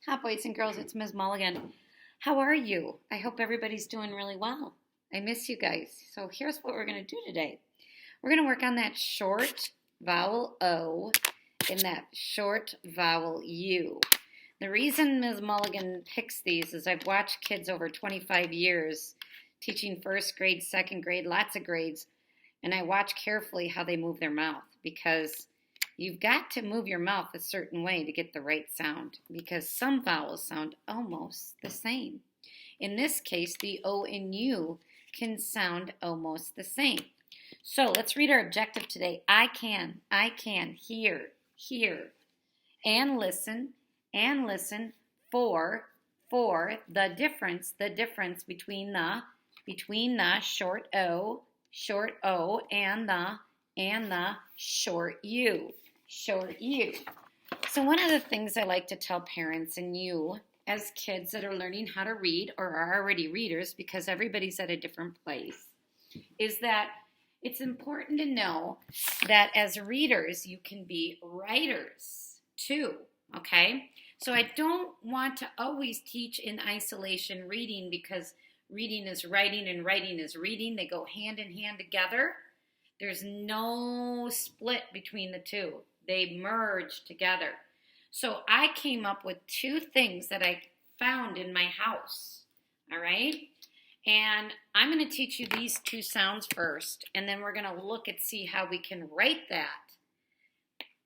Hi, boys and girls. It's Ms. Mulligan. How are you? I hope everybody's doing really well. I miss you guys. So here's what we're going to do today. We're going to work on that short vowel O and that short vowel U. The reason Ms. Mulligan picks these is I've watched kids over 25 years teaching first grade, second grade, lots of grades, and I watch carefully how they move their mouth because you've got to move your mouth a certain way to get the right sound because some vowels sound almost the same. In this case, the O and U can sound almost the same. So let's read our objective today. I can, hear, and listen, for, the difference between the short O, and the short U. Short U. So one of the things I like to tell parents and you as kids that are learning how to read or are already readers, because everybody's at a different place, is that it's important to know that as readers you can be writers too, okay? So I don't want to always teach in isolation reading because reading is writing and writing is reading. They go hand in hand together. There's no split between the two. They merge together. So I came up with two things that I found in my house, all right? And I'm going to teach you these two sounds first, and then we're going to look and see how we can write that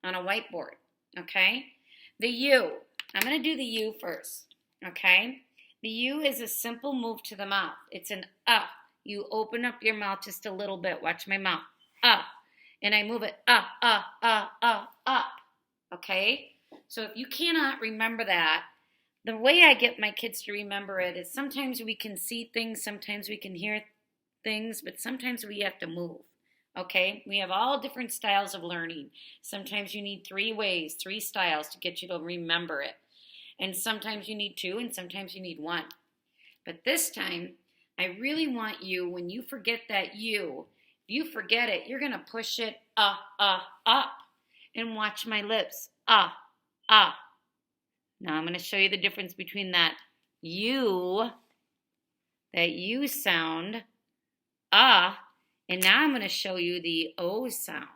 on a whiteboard, okay? The U. I'm going to do the U first, okay? The U is a simple move to the mouth. It's an You open up your mouth just a little bit. Watch my mouth. And I move it up. Okay? So if you cannot remember that, the way I get my kids to remember it is sometimes we can see things, sometimes we can hear things, but sometimes we have to move. Okay? We have all different styles of learning. Sometimes you need 3 styles to get you to remember it. And sometimes you need 2, and sometimes you need 1. But this time, I really want you, when you forget that U, you forget it, you're going to push it up. And watch my lips. Now I'm going to show you the difference between that U sound, and now I'm going to show you the O sound.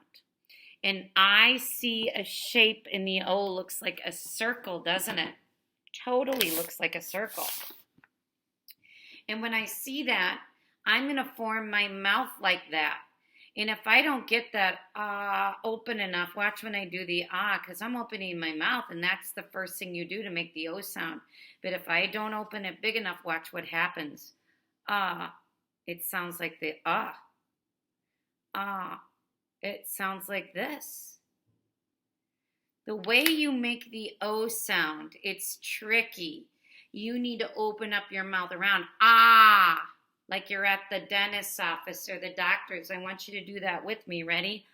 And I see a shape in the O, looks like a circle, doesn't it? Totally looks like a circle. And when I see that, I'm going to form my mouth like that. And if I don't get that open enough, watch when I do the because I'm opening my mouth, and that's the first thing you do to make the O sound. But if I don't open it big enough, watch what happens. It sounds like the it sounds like this. The way you make the O sound, it's tricky. You need to open up your mouth around like you're at the dentist's office or the doctor's. I want you to do that with me. Ready?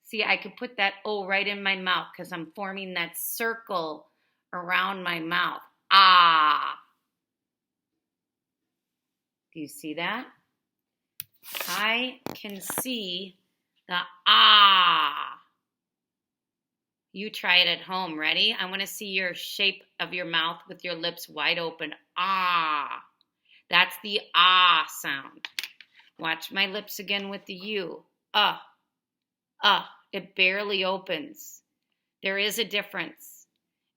See, I could put that O right in my mouth because I'm forming that circle around my mouth. Do you see that? I can see the You try it at home. Ready? I want to see your shape of your mouth with your lips wide open. That's the sound. Watch my lips again with the U. It barely opens. There is a difference.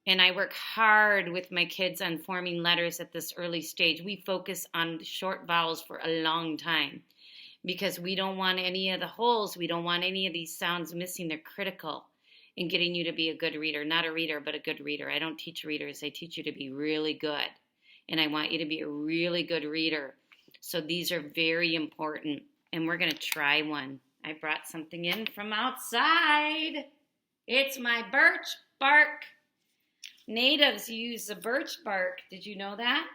And I work hard with my kids on forming letters at this early stage. We focus on short vowels for a long time because we don't want any of the holes. We don't want any of these sounds missing. They're critical in getting you to be a good reader. Not a reader, but a good reader. I don't teach readers. I teach you to be really good. And I want you to be a really good reader. So these are very important. And we're going to try one. I brought something in from outside. It's my birch bark. Natives use the birch bark. Did you know that?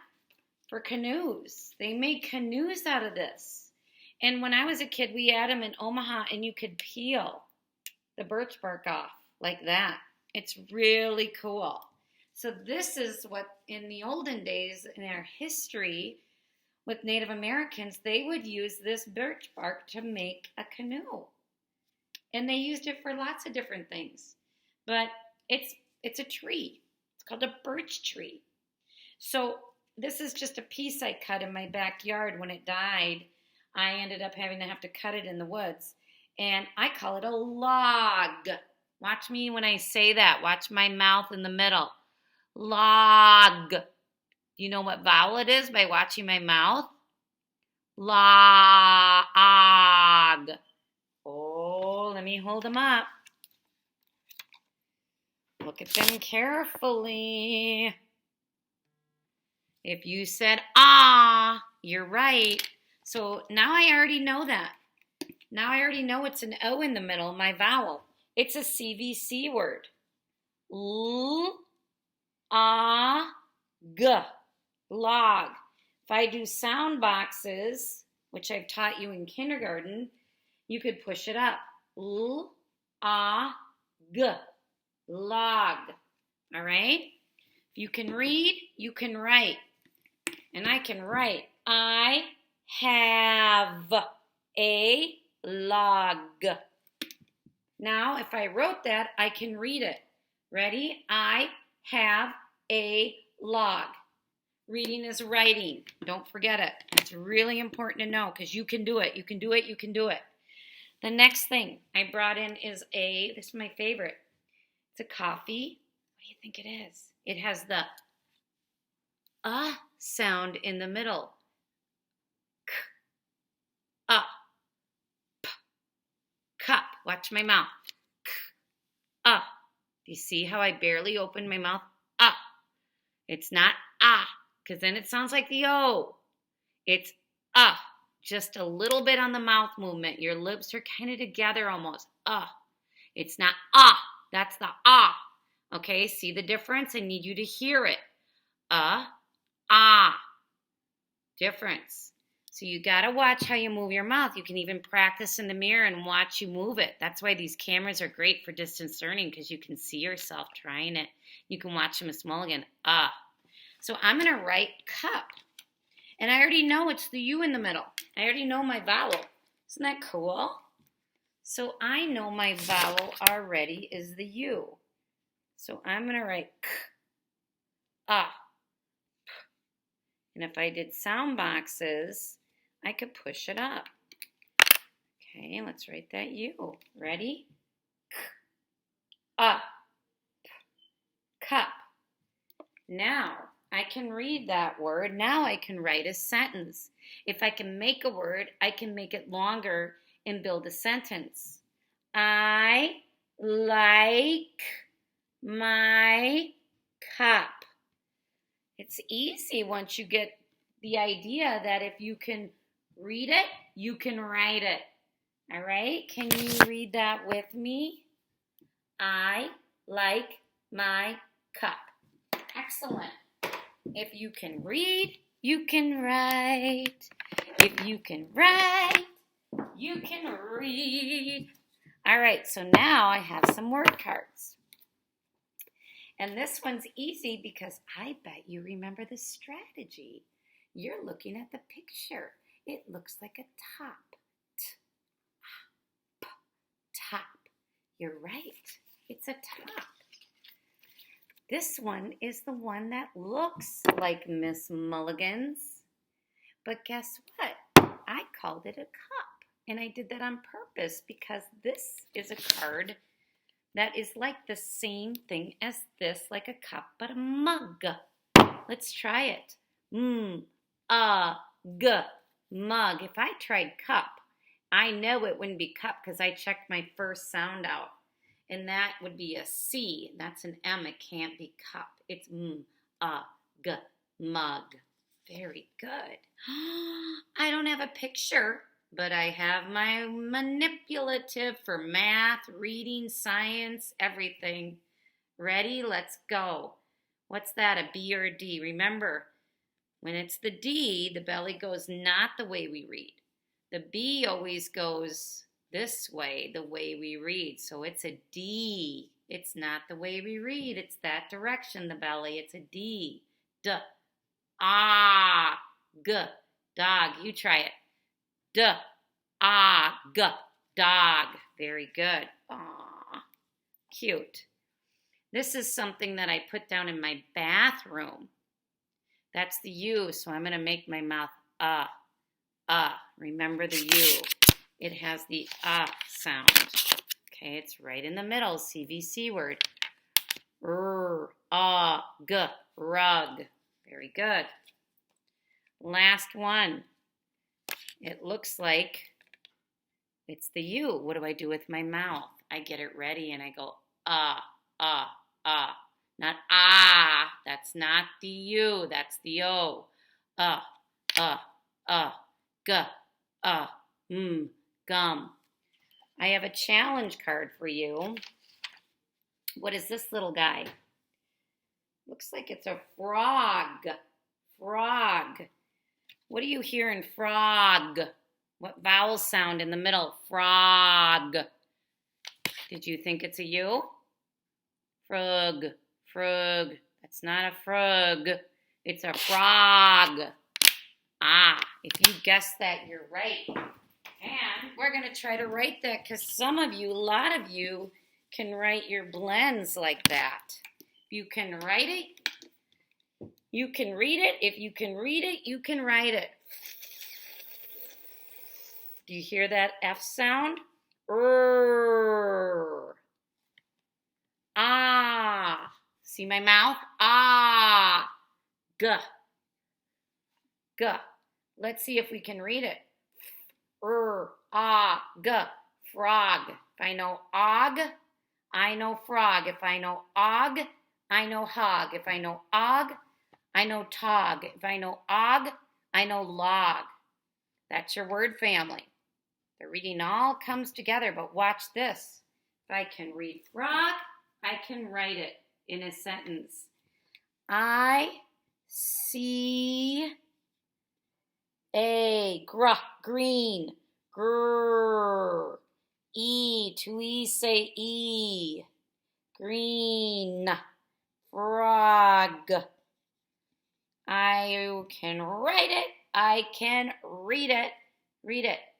For canoes. They made canoes out of this. And when I was a kid, we had them in Omaha, and you could peel the birch bark off like that. It's really cool. So this is what, in the olden days, in our history with Native Americans, they would use this birch bark to make a canoe. And they used it for lots of different things. But it's a tree. It's called a birch tree. So this is just a piece I cut in my backyard. When it died, I ended up having to have to cut it in the woods. And I call it a log. Watch me when I say that. Watch my mouth in the middle. Log. Do you know what vowel it is by watching my mouth? Log. Oh, let me hold them up. Look at them carefully. If you said ah, you're right. So now I already know that. Now I already know it's an O in the middle, my vowel. It's a CVC word. L, A, G, log. If I do sound boxes, which I've taught you in kindergarten, you could push it up. L, A, G, log. All right? If you can read, you can write. And I can write, I have a log. Now, if I wrote that, I can read it. Ready? I have a log. Reading is writing. Don't forget it. It's really important to know because you can do it. You can do it. You can do it. The next thing I brought in is this is my favorite. It's a coffee. What do you think it is? It has the sound in the middle. K, p, cup. Watch my mouth. K, do you see how I barely opened my mouth? It's not because then it sounds like the O. It's just a little bit on the mouth movement. Your lips are kind of together almost. It's not that's the Okay, see the difference? I need you to hear it. Difference. So you got to watch how you move your mouth. You can even practice in the mirror and watch you move it. That's why these cameras are great for distance learning because you can see yourself trying it. You can watch them as small again. So I'm going to write cup. And I already know it's the U in the middle. I already know my vowel. Isn't that cool? So I know my vowel already is the U. So I'm going to write k, And if I did sound boxes, I could push it up. Okay, let's write that U. Ready? K, cup. Now, I can read that word. Now I can write a sentence. If I can make a word, I can make it longer and build a sentence. I like my cup. It's easy once you get the idea that if you can read it, you can write it. All right? Can you read that with me? I like my cup. Excellent. If you can read, you can write. If you can write, you can read. All right, so now I have some word cards. And this one's easy because I bet you remember the strategy. You're looking at the picture. It looks like a top. Top. You're right. It's a top. This one is the one that looks like Miss Mulligan's. But guess what? I called it a cup. And I did that on purpose because this is a card that is like the same thing as this, like a cup, but a mug. Let's try it. Mug. If I tried cup, I know it wouldn't be cup because I checked my first sound out. And that would be a C. That's an M. It can't be cup. It's mug. Very good. I don't have a picture, but I have my manipulative for math, reading, science, everything. Ready? Let's go. What's that, a B or a D? Remember, when it's the D, the belly goes not the way we read. The B always goes this way, the way we read. So it's a D. It's not the way we read. It's that direction, the belly. It's a D. D. G. Dog. You try it. D. G. Dog. Very good. Aw. Cute. This is something that I put down in my bathroom. That's the U, so I'm going to make my mouth Remember the U. It has the sound. Okay, it's right in the middle, CVC word. G, rug. Very good. Last one. It looks like it's the U. What do I do with my mouth? I get it ready and I go, Not that's not the U, that's the O. G, gum. I have a challenge card for you. What is this little guy? Looks like it's a frog. Frog. What do you hear in frog? What vowel sound in the middle? Frog. Did you think it's a U? Frog. Frog. That's not a frog. It's a frog. If you guessed that, you're right. And we're going to try to write that because some of you, a lot of you, can write your blends like that. If you can write it, you can read it. If you can read it, you can write it. Do you hear that F sound? See my mouth? G. G. Let's see if we can read it. G. Frog. If I know og, I know frog. If I know og, I know hog. If I know og, I know tog. If I know og, I know log. That's your word family. The reading all comes together, but watch this. If I can read frog, I can write it in a sentence. I see a green, grrr, E, to E say E, green, frog. I can write it, I can read it,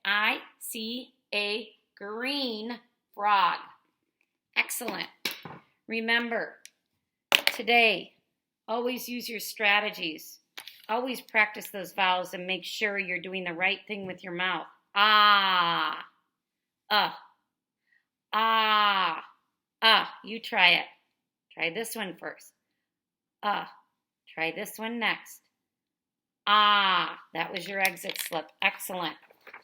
I see a green frog. Excellent. Remember, today, always use your strategies. Always practice those vowels and make sure you're doing the right thing with your mouth. You try it. Try this one first. Try this one next. That was your exit slip. Excellent.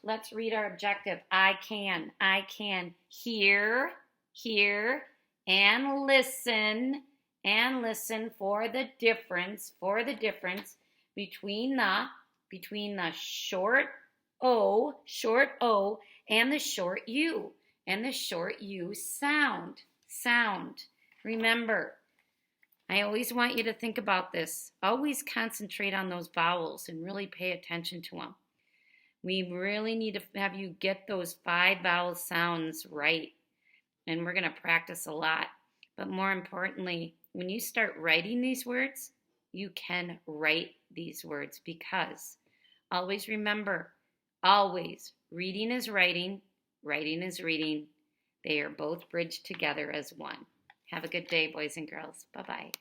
Let's read our objective. I can hear, and listen for the difference between the short O and the short U sound. Remember, I always want you to think about this. Always concentrate on those vowels and really pay attention to them. We really need to have you get those 5 vowel sounds right. And we're going to practice a lot. But more importantly, when you start writing these words, you can write these words because always remember, always, reading is writing, writing is reading. They are both bridged together as one. Have a good day, boys and girls. Bye-bye.